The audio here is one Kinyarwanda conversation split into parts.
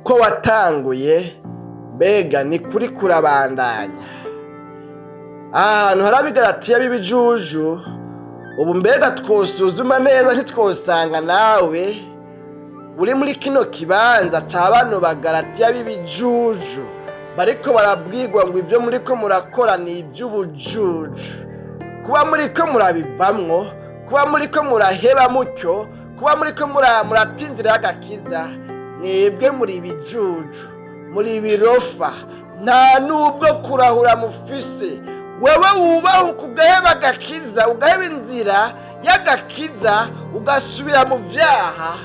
ko watanguye mbega ni kuri kurabandanya. Ahantu hari abigaratiya b'ibijuju, ubu mbega twosuzuma neza ntitwosanga nawe uri muri kino kibanza ca bano bagaratiya b'ibijuju bariko barabwirwa ngo ibyo muriko murakora ni iby'ubujuju. Kuba muriko murabivamwo, kuba muriko muraheba mutyo, kuba muriko muratinzira y'agakiza, mwebwe muri ibijuju, muri ibirofa, nta nubwo kurahura mufise. Wewe wubahuka ugaheba agakiza, ugaheba inzira y'agakiza, ugasubira mu vyaha,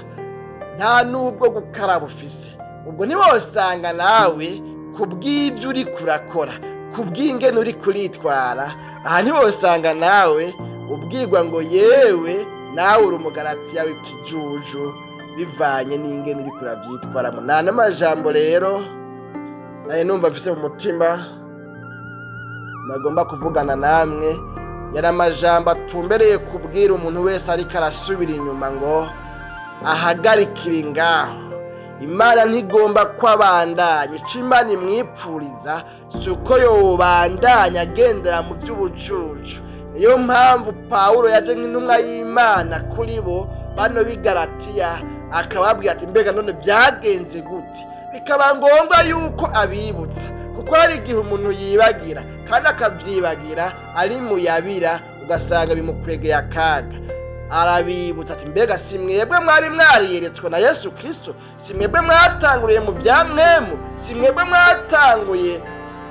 nta nubwo gukaraba ufise. Ubwo ntiwosanga nawe kubw'ivyo uri kurakora, kubw'ingene uri kuritwara, aha ntiwosanga nawe ubwirwa ngo yewe nawe uri umugaratiya w'ikijuju bivanye n'ingene uri kuravyitwaramo. Nta n'amajambo rero naye numva mfise mu mutima nagomba kuvugana namwe, yari amajambo atumbereye kubwira umuntu wese ariko arasubira inyuma ngo ahagarikire ngaho. Imana ntigomba ko abandanya, ico Imana imwipfuriza si uko yobandanya agendera mu vy'ubujuju. Niyo mpamvu Pawulo yaje nk'intumwa y'Imana kuri bo bano b'igaratiya, akababwira ati mbega none byagenze gute? Bikaba ngombwa yuko abibutsa, kuko hari igihe umuntu yibagira kandi akavyibagira ari muyabira, ugasanga bimukwegeye akaga. Arabibutsa ati mbega si mwebwe mwari mwariyeretswe na Yesu Kristo? Si mwebwe mwatanguriye mu vya mwemu? Si mwebwe mwatanguye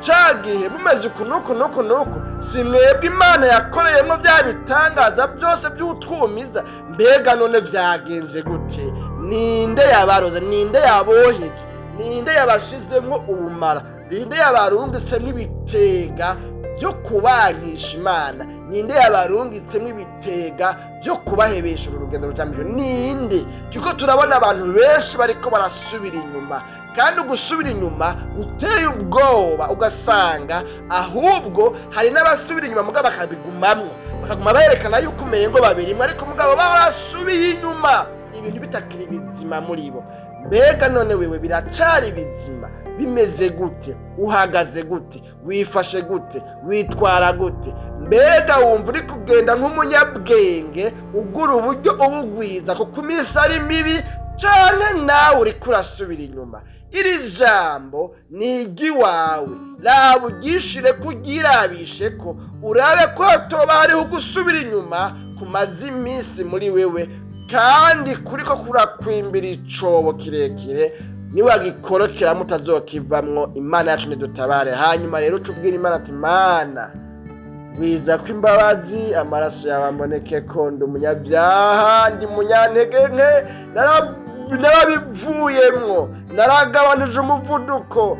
ca gihe mumeze uku nuku? Si mwebwe Imana yakoreyemo vya bitangaza byose by'utwumiza? Mbega none vyagenze gute? Ninde yabaroze? Ninde yaboheje? Ninde yabashizemwo ubumara? Ninde yabarungitsemwo ibitega byo kubankisha Imana? Ninde yabarungitsemwo ibitega byo kubahebesha urugendo rujamije? Ninde? Kuko turabona abantu benshi bariko barasubira inyuma, kandi ugusubira inyuma uteye ubwoba, ugasanga ahubwo hari n'abasubira inyuma mugabo bakabigumamwo, bakaguma berekana yuko umeye ngo babirimwe, ariko mugabo barasubiye inyuma, ibintu bitakiri bizima muri bo. Mbega none wewe biracari bizima? Bimeze gute? Uhagaze gute? Wifashe gute? Witwara gute? Mbega wumva uri kugenda nk'umunyabwenge ugura uburyo ubugwiza kuko iminsi ari mibi, canke nawe uriko urasubira inyuma? Iri jambo ni iry'iwawe, raba ugishire kugirabishe ko urabe ko toba hariho gusubira inyuma kumaze iminsi muri wewe, kandi kuriko kurakwimbira icobo kirekire niwagikorokera mutazokivamwo. Imana yacu nidutabare. Hanyuma rero ucubwira Imana ati Mana wiza ko imbabazi, amaraso yawe amboneke ko ndi umunyabyaha, ndi munyantege nke, narabivuyemwo, naragabanije umuvuduko,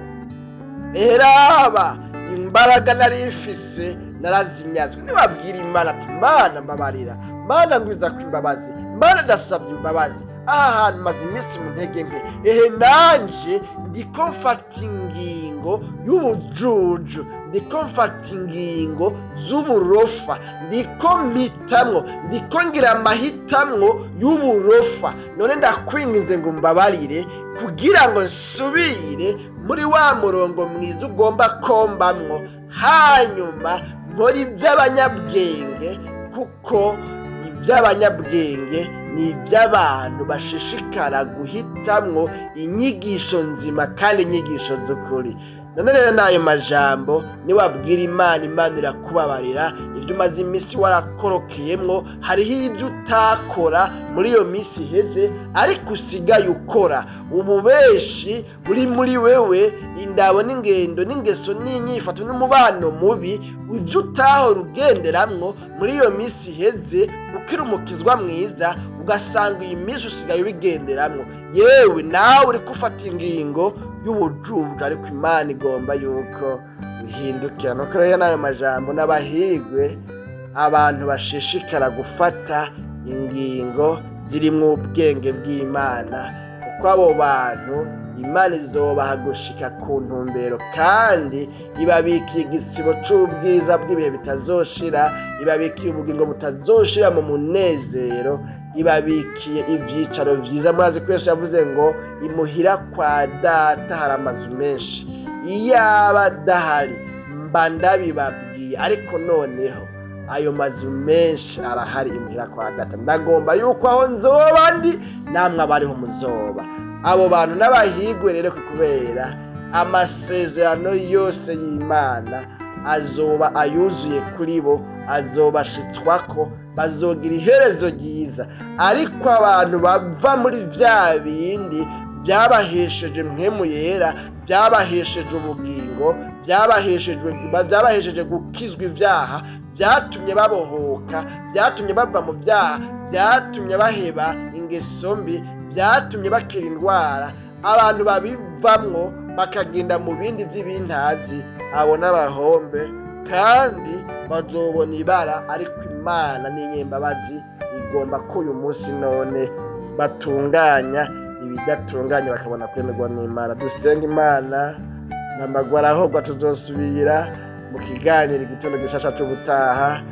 raba imbaraga nari mfise narazinyazwe. Niwabwira Imana ati Mana mbabarira, Mana ngwiza ko imbabazi, Mana ndasabye imbabazi, aha hantu maze iminsi mu ntege nke, nanje ndiko mfata ingingo y'ubujuju, ndiko mfata ingingo z'uburofa, ndiko mpitamwo, ndiko ngira amahitamwo y'uburofa. None ndakwinginze ngo mbabarire kugira ngo nsubire muri wa murongo mwiza ugomba kombamwo, hanyuma nkora iby'abanyabwenge, kuko iby'abanyabwenge ni iby'abantu bashishikara guhitamwo inyigisho nzima kandi inyigisho z'ukuri. None rero n'ayo majambo niwabwira Imana, Imana irakubabarira. Ibyo umaze iminsi warakorokeyemwo, hariho ibyo utakora muri iyo minsi iheze ariko usigaye ukora. Ububeshi buri muri wewe, indabo n'ingendo n'ingeso n'inyifato n'umubano mubi, ibyo utahora ugenderamwo muri iyo minsi iheze ukiri umukizwa mwiza, ugasanga iyi minsi usigaye ubigenderamwo. Yewe nawe uri gufata ingingo y'ubujuju, ariko Imana igomba yuko uhindukira. Nuko rero n'ayo majambo n'abahigwe abantu bashishikara gufata ingingo zirimwo ubwenge bw'Imana, kuko abo bantu Imana izobaha gushika ku ntumbero, kandi ibabikiye igisibo c'ubwiza bw'ibihe bitazoshira, ibabikiye ubugingo butazoshira mu munezero ibabikiye ivyicaro vyiza. Murazi ko Yesu yavuze ngo imuhira kwa data hari amazu menshi, iyaba adahari mba ndabibabwiye, ariko noneho ayo mazu menshi arahari imuhira kwa data. Ndagomba yuko aho nzoba ndi namwe abariho muzoba. Abo bantu n'abahigwe rero kubera amasezerano yose y'Imana azoba ayuzuye kuri bo, azobashitswako, bazogira iherezo ryiza. Ariko abantu bava muri vya bindi byabahesheje mpwemu yera, byabahesheje ubugingo, byabahesheje gukizwa ibyaha, byatumye babohoka, byatumye bava mu byaha, byatumye baheba ingeso mbi, byatumye bakira indwara. Abantu babivamwo bakagenda mu bindi by'ibintazi, abo n'abahombe kandi bazobona ibara. Ariko Imana n'inyembabazi igomba ko uyu munsi none batunganya ibidatunganya bakabona kwemerwa n'Imana. Dusenga Imana n'amagwara ahubwo tuzosubira mu kiganiro igitondo gishasha cy'ubutaha.